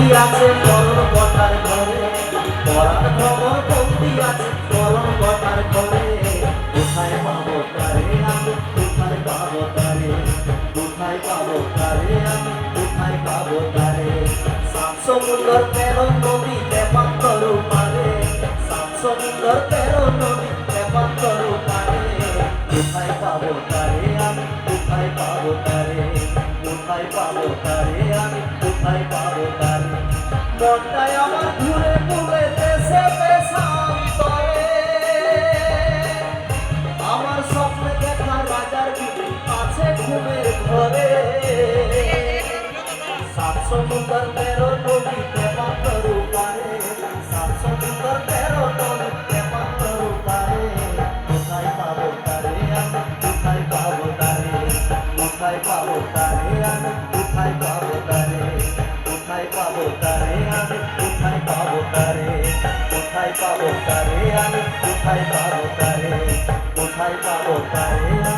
বন্দি আছে মরণ কথার ঘরে, পরাণ ভ্রমর বন্দি আছে মরণ কথার ঘরে। কোথায় পাবো তারে আমি, কোথায় পাবো তারে, কোথায় পাবো তারে আমি, কোথায় পাবো তারে। সাত সমুদ্র 13 নদী তেপান্তর পারে, সাত সমুদ্র 13 নদী তেপান্তর পারে। কোথায় পাবো তারে আমি, কোথায় পাবো তারে, কোথায় পাবো তারে আমি, কোথায় পাবো তারে। মনটাই আমার ঘুরে ঘুরে দেশে দেশান্তরে, আমার স্বপ্নে দেখা রাজার বিবি আছে ঘুমের ঘরে। সাত সমুদ্র 13 নদী তেপান্তর পারে, সাত সমুদ্র 13 নদী তেপান্তর পারে। কোথায় পাবো তারে আমি, কোথায় পাবো তারে, কোথায় পাবো তারে আমি, কোথায় পাবো তারে, কোথায় পাবো তারে আমি, কোথায় পাবো তারে, কোথায় পাবো তারে আমি, কোথায় পাবো তারে, কোথায় পাবো তারে